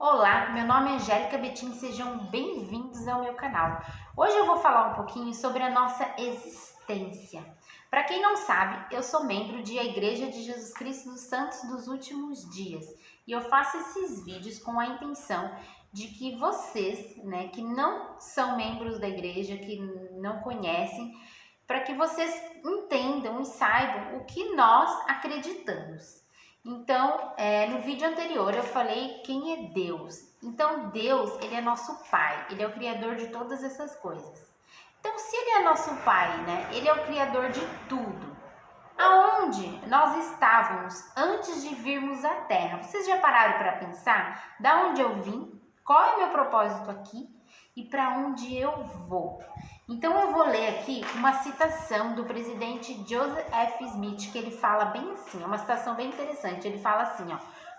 Olá, meu nome é Angélica Betim, sejam bem-vindos ao meu canal. Hoje eu vou falar um pouquinho sobre a nossa existência. Para quem não sabe, eu sou membro da Igreja de Jesus Cristo dos Santos dos Últimos Dias e eu faço esses vídeos com a intenção de que vocês, que não são membros da igreja, que não conhecem, para que vocês entendam e saibam o que nós acreditamos. Então, no vídeo anterior eu falei quem é Deus. Então, Deus, ele é nosso Pai, ele é o Criador de todas essas coisas. Então, se ele é nosso Pai, ele é o Criador de tudo. Aonde nós estávamos antes de virmos à Terra? Vocês já pararam para pensar? Da onde eu vim? Qual é o meu propósito aqui? E para onde eu vou? Então eu vou ler aqui uma citação do presidente Joseph F. Smith, que ele fala bem assim, é uma citação bem interessante. Ele fala assim,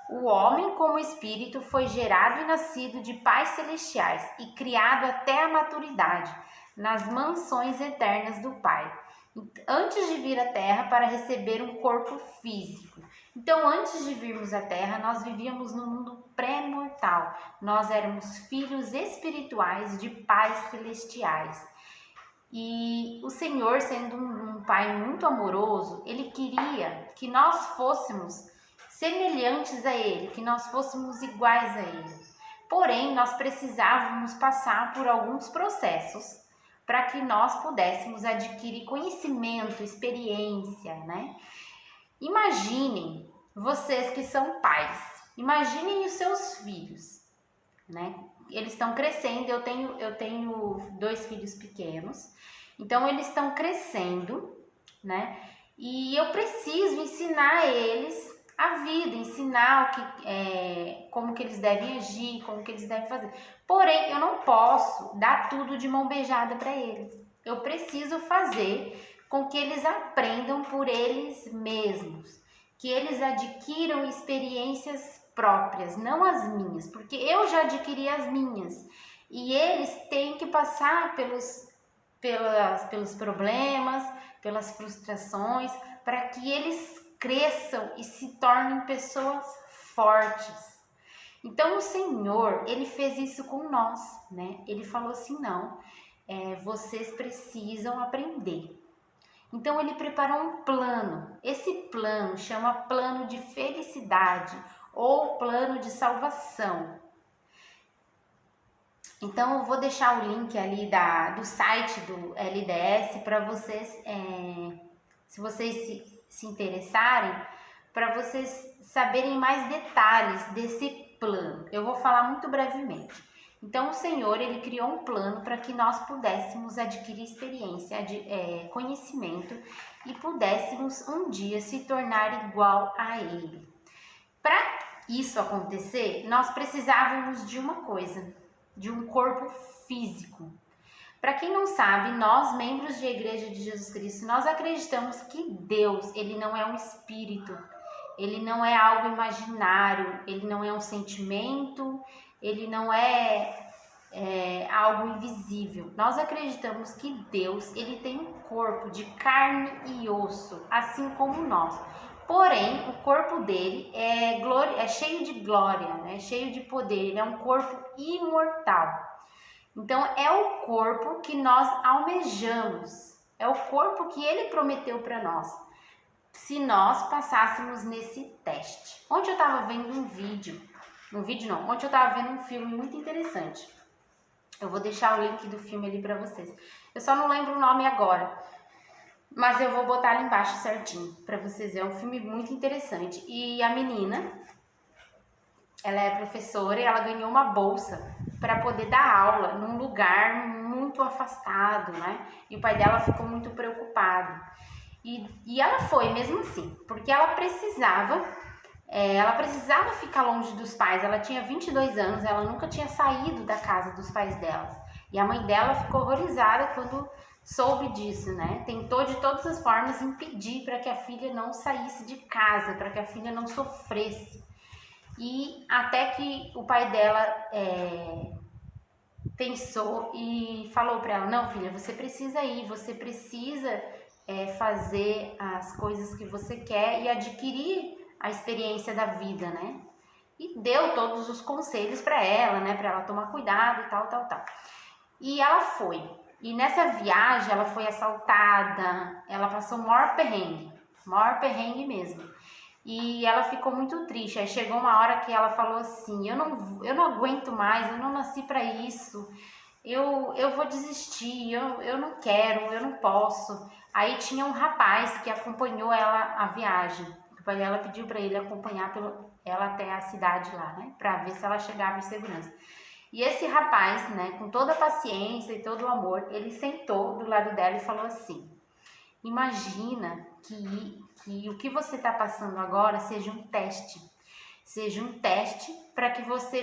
o homem como espírito foi gerado e nascido de pais celestiais e criado até a maturidade nas mansões eternas do Pai, antes de vir à Terra para receber um corpo físico. Então, antes de virmos à Terra, nós vivíamos no mundo pré-mortal. Nós éramos filhos espirituais de pais celestiais. E o Senhor, sendo um Pai muito amoroso, Ele queria que nós fôssemos semelhantes a Ele, que nós fôssemos iguais a Ele. Porém, nós precisávamos passar por alguns processos para que nós pudéssemos adquirir conhecimento, experiência, Imaginem vocês que são pais, imaginem os seus filhos, Eles estão crescendo, eu tenho 2 filhos pequenos, então eles estão crescendo, E eu preciso ensinar eles a vida, ensinar como que eles devem agir, como que eles devem fazer. Porém, eu não posso dar tudo de mão beijada para eles. Eu preciso fazer com que eles aprendam por eles mesmos, que eles adquiram experiências próprias, não as minhas, porque eu já adquiri as minhas e eles têm que passar pelos problemas, pelas frustrações, para que eles cresçam e se tornem pessoas fortes. Então o Senhor, Ele fez isso com nós, Ele falou assim, não, vocês precisam aprender. Então ele preparou um plano, esse plano chama plano de felicidade ou plano de salvação. Então eu vou deixar o link ali do site do LDS para vocês, se vocês se interessarem, para vocês saberem mais detalhes desse plano. Eu vou falar muito brevemente. Então o Senhor, Ele criou um plano para que nós pudéssemos adquirir experiência, conhecimento e pudéssemos um dia se tornar igual a Ele. Para isso acontecer, nós precisávamos de uma coisa, de um corpo físico. Para quem não sabe, nós, membros da Igreja de Jesus Cristo, nós acreditamos que Deus, Ele não é um espírito, Ele não é algo imaginário, Ele não é um sentimento, Ele não é algo invisível. Nós acreditamos que Deus, Ele tem um corpo de carne e osso, assim como nós. Porém, o corpo dele é cheio de glória, cheio de poder, ele é um corpo imortal. Então, é o corpo que nós almejamos, é o corpo que ele prometeu para nós, se nós passássemos nesse teste. Ontem eu estava vendo ontem eu estava vendo um filme muito interessante. Eu vou deixar o link do filme ali para vocês. Eu só não lembro o nome agora, mas eu vou botar ali embaixo certinho para vocês verem. É um filme muito interessante. E a menina, ela é professora e ela ganhou uma bolsa para poder dar aula num lugar muito afastado, E o pai dela ficou muito preocupado. E ela foi mesmo assim, porque ela precisava ficar longe dos pais. Ela tinha 22 anos, ela nunca tinha saído da casa dos pais delas. E a mãe dela ficou horrorizada quando soube disso, Tentou de todas as formas impedir para que a filha não saísse de casa, para que a filha não sofresse. E até que o pai dela pensou e falou para ela, não filha, você precisa ir, você precisa fazer as coisas que você quer e adquirir a experiência da vida, e deu todos os conselhos para ela, né, para ela tomar cuidado e tal. E ela foi. E nessa viagem ela foi assaltada, ela passou o maior perrengue mesmo. E ela ficou muito triste. Aí chegou uma hora que ela falou assim: eu não aguento mais, eu não nasci para isso. Eu vou desistir, eu não quero, eu não posso. Aí tinha um rapaz que acompanhou ela a viagem. Ela pediu para ele acompanhar ela até a cidade lá, né, para ver se ela chegava em segurança. E esse rapaz, né, com toda a paciência e todo o amor, ele sentou do lado dela e falou assim: imagina que o que você está passando agora seja um teste. Seja um teste para que você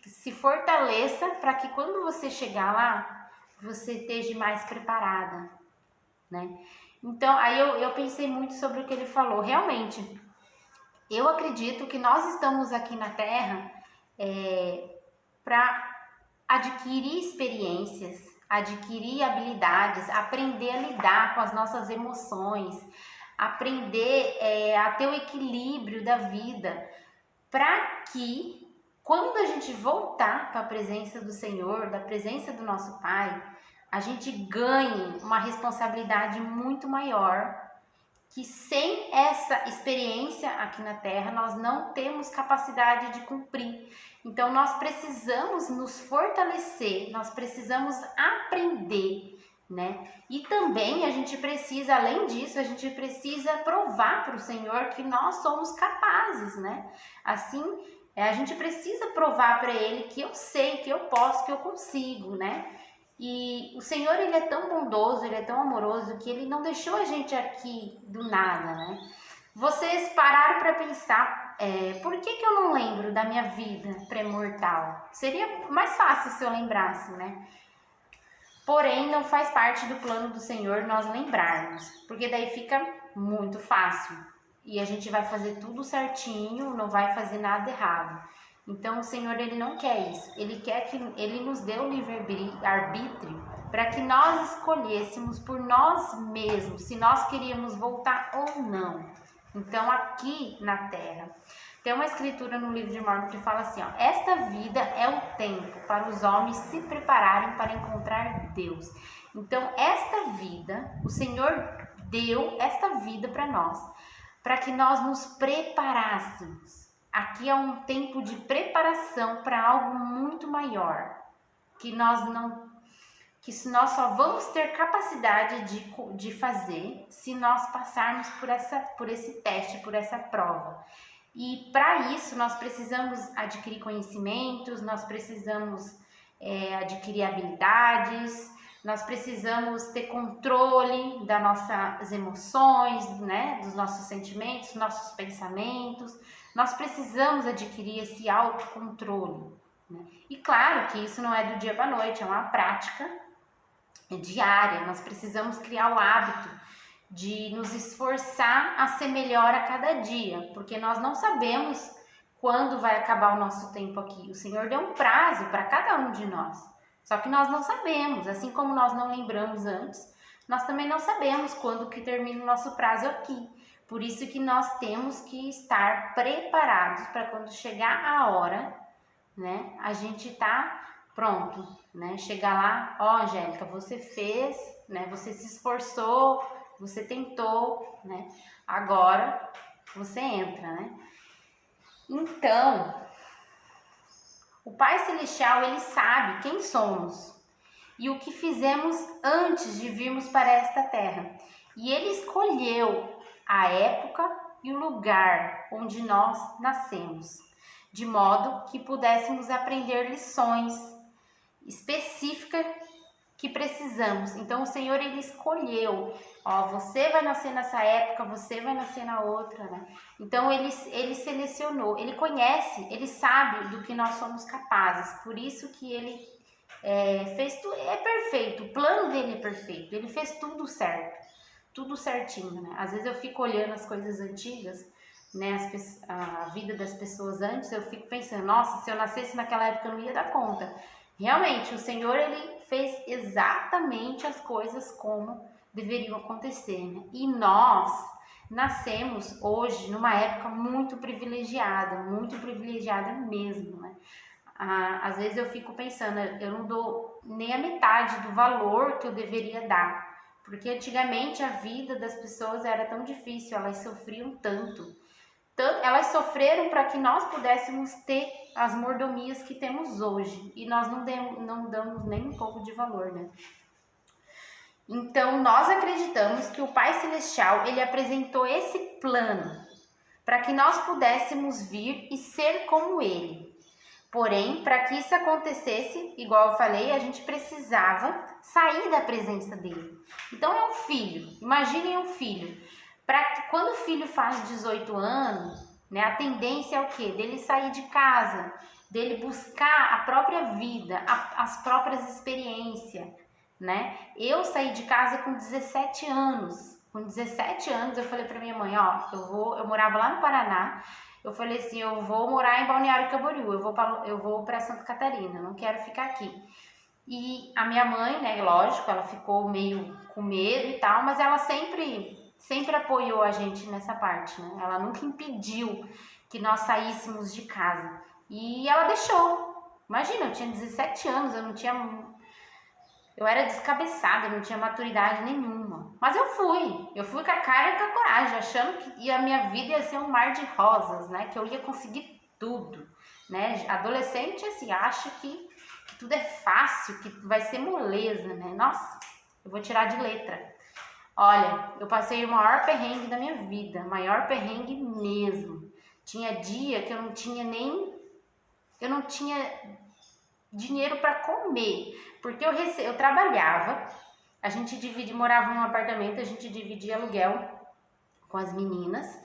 se fortaleça, para que quando você chegar lá, você esteja mais preparada, né? Então, aí eu pensei muito sobre o que ele falou. Realmente, eu acredito que nós estamos aqui na Terra para adquirir experiências, adquirir habilidades, aprender a lidar com as nossas emoções, aprender a ter o equilíbrio da vida, para que quando a gente voltar para a presença do Senhor, da presença do nosso Pai, a gente ganhe uma responsabilidade muito maior, que sem essa experiência aqui na Terra nós não temos capacidade de cumprir. Então nós precisamos nos fortalecer, nós precisamos aprender, né? E também a gente precisa, além disso, a gente precisa provar para o Senhor que nós somos capazes, né? Assim, a gente precisa provar para Ele que eu sei, que eu posso, que eu consigo, né? E o Senhor, Ele é tão bondoso, Ele é tão amoroso, que Ele não deixou a gente aqui do nada, né? Vocês pararam para pensar, por que eu não lembro da minha vida pré-mortal? Seria mais fácil se eu lembrasse, né? Porém, não faz parte do plano do Senhor nós lembrarmos, porque daí fica muito fácil. E a gente vai fazer tudo certinho, não vai fazer nada errado. Então, o Senhor, Ele não quer isso. Ele quer que Ele nos dê o livre-arbítrio para que nós escolhêssemos por nós mesmos se nós queríamos voltar ou não. Então, aqui na Terra, tem uma escritura no livro de Mormon que fala assim, ó: esta vida é o tempo para os homens se prepararem para encontrar Deus. Então, esta vida, o Senhor deu esta vida para nós, para que nós nos preparássemos. Aqui é um tempo de preparação para algo muito maior, que nós só vamos ter capacidade de fazer se nós passarmos por esse teste, por essa prova. E para isso nós precisamos adquirir conhecimentos, nós precisamos adquirir habilidades, nós precisamos ter controle das nossas emoções, né, dos nossos sentimentos, nossos pensamentos. Nós precisamos adquirir esse autocontrole, né? E claro que isso não é do dia para a noite, é uma prática diária. Nós precisamos criar o hábito de nos esforçar a ser melhor a cada dia, porque nós não sabemos quando vai acabar o nosso tempo aqui. O Senhor deu um prazo para cada um de nós, só que nós não sabemos, assim como nós não lembramos antes, nós também não sabemos quando que termina o nosso prazo aqui. Por isso que nós temos que estar preparados para quando chegar a hora, né, a gente tá pronto, né? Chegar lá, ó, Angélica, você fez, né? Você se esforçou, você tentou, né? Agora você entra, né? Então, o Pai Celestial, Ele sabe quem somos e o que fizemos antes de virmos para esta terra. E Ele escolheu a época e o lugar onde nós nascemos, de modo que pudéssemos aprender lições específicas que precisamos. Então o Senhor, Ele escolheu, ó, você vai nascer nessa época, você vai nascer na outra, né? Então ele selecionou, Ele conhece, Ele sabe do que nós somos capazes, por isso que Ele fez tudo, é perfeito, o plano dele é perfeito, Ele fez tudo certo, tudo certinho, né? Às vezes eu fico olhando as coisas antigas, né, a vida das pessoas antes, eu fico pensando, nossa, se eu nascesse naquela época eu não ia dar conta. Realmente, o Senhor, Ele fez exatamente as coisas como deveriam acontecer, né? E nós nascemos hoje numa época muito privilegiada mesmo, né? Às vezes eu fico pensando, eu não dou nem a metade do valor que eu deveria dar, porque antigamente a vida das pessoas era tão difícil, elas sofriam tanto elas sofreram para que nós pudéssemos ter as mordomias que temos hoje, e nós não damos nem um pouco de valor, né? Então, nós acreditamos que o Pai Celestial, ele apresentou esse plano para que nós pudéssemos vir e ser como ele. Porém, para que isso acontecesse, igual eu falei, a gente precisava sair da presença dele. Então, é um filho. Imaginem um filho. Para que quando o filho faz 18 anos, né, a tendência é o quê? Dele sair de casa, dele buscar a própria vida, as próprias experiências, né? Eu saí de casa com 17 anos. Com 17 anos eu falei para minha mãe, ó, eu morava lá no Paraná. Eu falei assim, eu vou morar em Balneário Camboriú, eu vou para Santa Catarina, não quero ficar aqui. E a minha mãe, né, lógico, ela ficou meio com medo e tal, mas ela sempre apoiou a gente nessa parte, né? Ela nunca impediu que nós saíssemos de casa. E ela deixou. Imagina, eu tinha 17 anos, eu era descabeçada, não tinha maturidade nenhuma. Mas eu fui com a cara e com a coragem, achando que a minha vida ia ser um mar de rosas, né? Que eu ia conseguir tudo, né? Adolescente, assim, acha que tudo é fácil, que vai ser moleza, né? Nossa, eu vou tirar de letra. Olha, eu passei o maior perrengue da minha vida, maior perrengue mesmo. Tinha dia que eu não tinha dinheiro para comer, porque eu trabalhava, a gente morava num apartamento, a gente dividia aluguel com as meninas,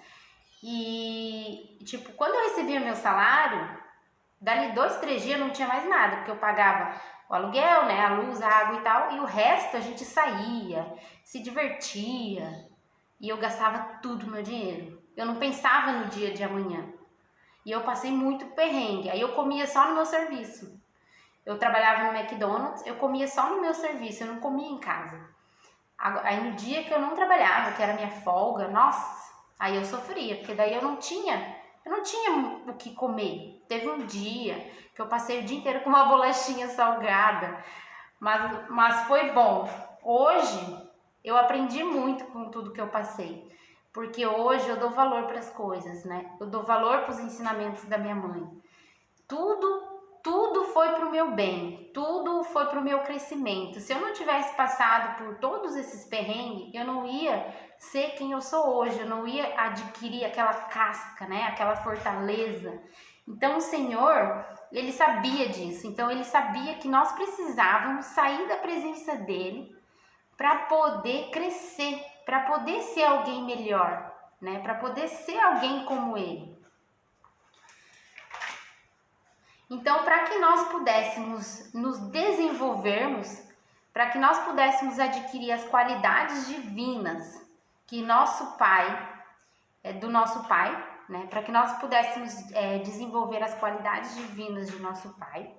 e tipo, quando eu recebia meu salário, dali 2, 3 dias eu não tinha mais nada, porque eu pagava o aluguel, né, a luz, a água e tal, e o resto a gente saía, se divertia, e eu gastava tudo meu dinheiro. Eu não pensava no dia de amanhã. E eu passei muito perrengue. Aí eu comia só no meu serviço. Eu trabalhava no McDonald's, eu comia só no meu serviço, eu não comia em casa. Aí no dia que eu não trabalhava, que era minha folga, nossa, aí eu sofria, porque daí eu não tinha o que comer. Teve um dia que eu passei o dia inteiro com uma bolachinha salgada, mas foi bom. Hoje eu aprendi muito com tudo que eu passei, porque hoje eu dou valor para as coisas, né? Eu dou valor para os ensinamentos da minha mãe. Tudo foi para o meu bem, tudo foi para o meu crescimento. Se eu não tivesse passado por todos esses perrengues, eu não ia ser quem eu sou hoje, eu não ia adquirir aquela casca, né? Aquela fortaleza. Então o Senhor, Ele sabia disso, então Ele sabia que nós precisávamos sair da presença dEle para poder crescer, para poder ser alguém melhor, né? Para poder ser alguém como Ele. Então, para que nós pudéssemos nos desenvolvermos, para que nós pudéssemos adquirir as qualidades divinas que nosso Pai, do nosso Pai, né? Para que nós pudéssemos desenvolver as qualidades divinas de nosso Pai,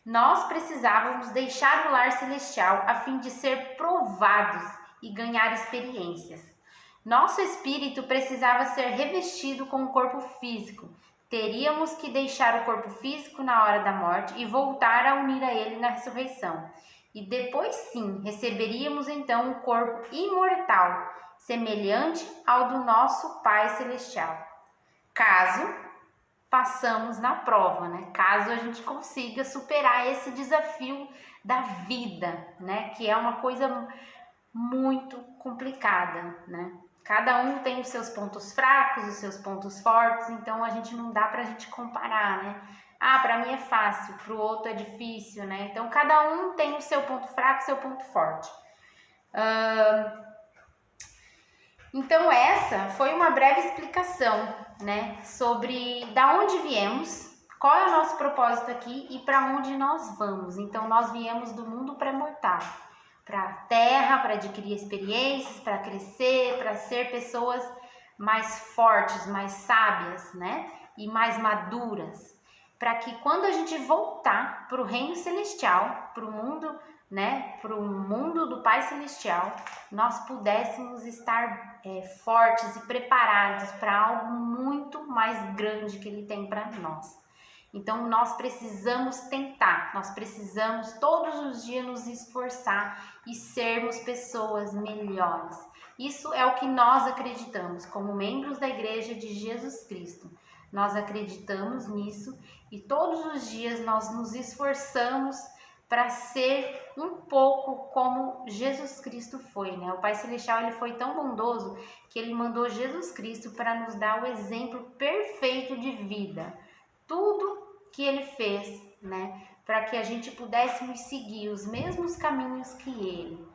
nós precisávamos deixar o lar celestial a fim de ser provados e ganhar experiências. Nosso espírito precisava ser revestido com o corpo físico. Teríamos que deixar o corpo físico na hora da morte e voltar a unir a ele na ressurreição. E depois sim, receberíamos então um corpo imortal, semelhante ao do nosso Pai Celestial. Caso passamos na prova, né? Caso a gente consiga superar esse desafio da vida, né? Que é uma coisa muito complicada, né? Cada um tem os seus pontos fracos, os seus pontos fortes, então a gente não dá pra gente comparar, né? Ah, pra mim é fácil, pro outro é difícil, né? Então cada um tem o seu ponto fraco, seu ponto forte. Então essa foi uma breve explicação, né? Sobre da onde viemos, qual é o nosso propósito aqui e para onde nós vamos. Então nós viemos do mundo pré-mortal, para a Terra, para adquirir experiências, para crescer, para ser pessoas mais fortes, mais sábias, né? E mais maduras, para que quando a gente voltar para o reino celestial, para o mundo né, para o mundo do Pai Celestial, nós pudéssemos estar fortes e preparados para algo muito mais grande que Ele tem para nós. Então nós precisamos tentar, nós precisamos todos os dias nos esforçar e sermos pessoas melhores. Isso é o que nós acreditamos como membros da Igreja de Jesus Cristo. Nós acreditamos nisso e todos os dias nós nos esforçamos para ser um pouco como Jesus Cristo foi, né? O Pai Celestial, ele foi tão bondoso que ele mandou Jesus Cristo para nos dar o exemplo perfeito de vida. Tudo que ele fez, né? Para que a gente pudéssemos seguir os mesmos caminhos que ele,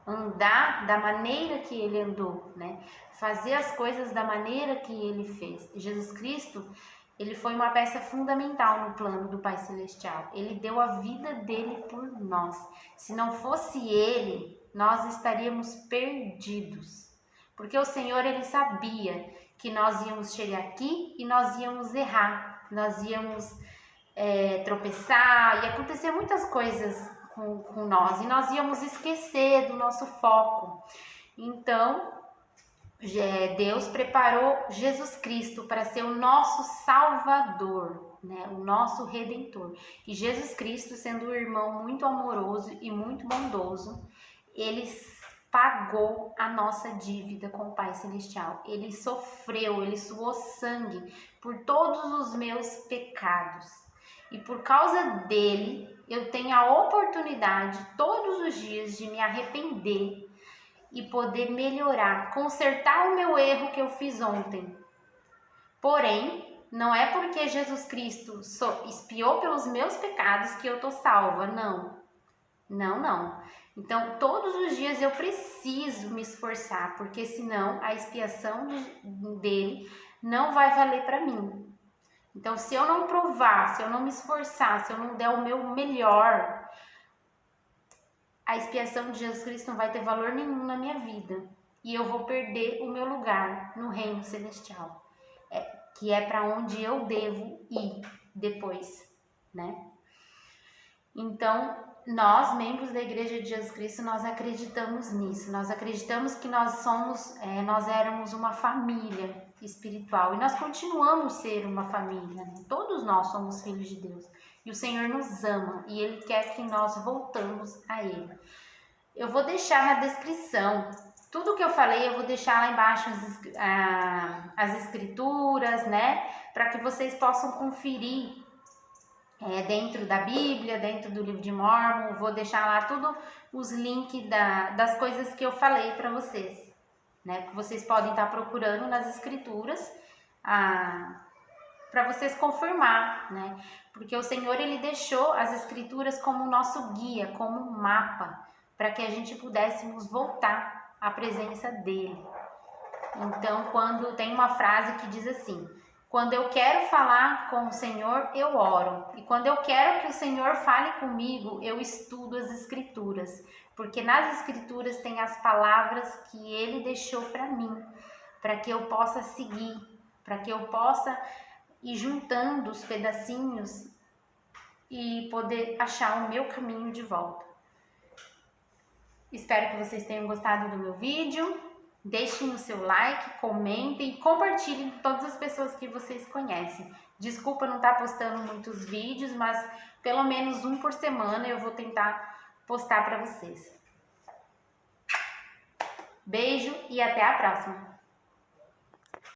andar da maneira que ele andou, né? Fazer as coisas da maneira que ele fez. Jesus Cristo, ele foi uma peça fundamental no plano do Pai Celestial. Ele deu a vida dele por nós. Se não fosse ele, nós estaríamos perdidos. Porque o Senhor, ele sabia que nós íamos chegar aqui e nós íamos errar. Nós íamos tropeçar, ia acontecer muitas coisas com nós. E nós íamos esquecer do nosso foco. Então, Deus preparou Jesus Cristo para ser o nosso Salvador, né? O nosso Redentor. E Jesus Cristo, sendo um irmão muito amoroso e muito bondoso, ele pagou a nossa dívida com o Pai Celestial. Ele sofreu, ele suou sangue por todos os meus pecados. E por causa dele, eu tenho a oportunidade todos os dias de me arrepender e poder melhorar, consertar o meu erro que eu fiz ontem. Porém, não é porque Jesus Cristo expiou pelos meus pecados que eu tô salva, não. Não. Então, todos os dias eu preciso me esforçar, porque senão a expiação dele não vai valer para mim. Então, se eu não provar, se eu não me esforçar, se eu não der o meu melhor, a expiação de Jesus Cristo não vai ter valor nenhum na minha vida. E eu vou perder o meu lugar no reino celestial, que é para onde eu devo ir depois, né? Então, nós, membros da Igreja de Jesus Cristo, nós acreditamos nisso. Nós acreditamos que nós éramos uma família espiritual. E nós continuamos a ser uma família, né? Todos nós somos filhos de Deus. E o Senhor nos ama e Ele quer que nós voltamos a Ele. Eu vou deixar na descrição, tudo que eu falei, eu vou deixar lá embaixo as escrituras, né? Para que vocês possam conferir dentro da Bíblia, dentro do livro de Mórmon. Vou deixar lá tudo os links das coisas que eu falei para vocês, né? Que vocês podem estar procurando nas escrituras para vocês confirmar, né? Porque o Senhor, ele deixou as escrituras como nosso guia, como um mapa, para que a gente pudéssemos voltar à presença dele. Então, quando tem uma frase que diz assim: quando eu quero falar com o Senhor, eu oro. E quando eu quero que o Senhor fale comigo, eu estudo as escrituras. Porque nas escrituras tem as palavras que ele deixou para mim, para que eu possa seguir, para que eu possa ir juntando os pedacinhos e poder achar o meu caminho de volta. Espero que vocês tenham gostado do meu vídeo. Deixem o seu like, comentem e compartilhem com todas as pessoas que vocês conhecem. Desculpa não estar postando muitos vídeos, mas pelo menos um por semana eu vou tentar postar para vocês. Beijo e até a próxima!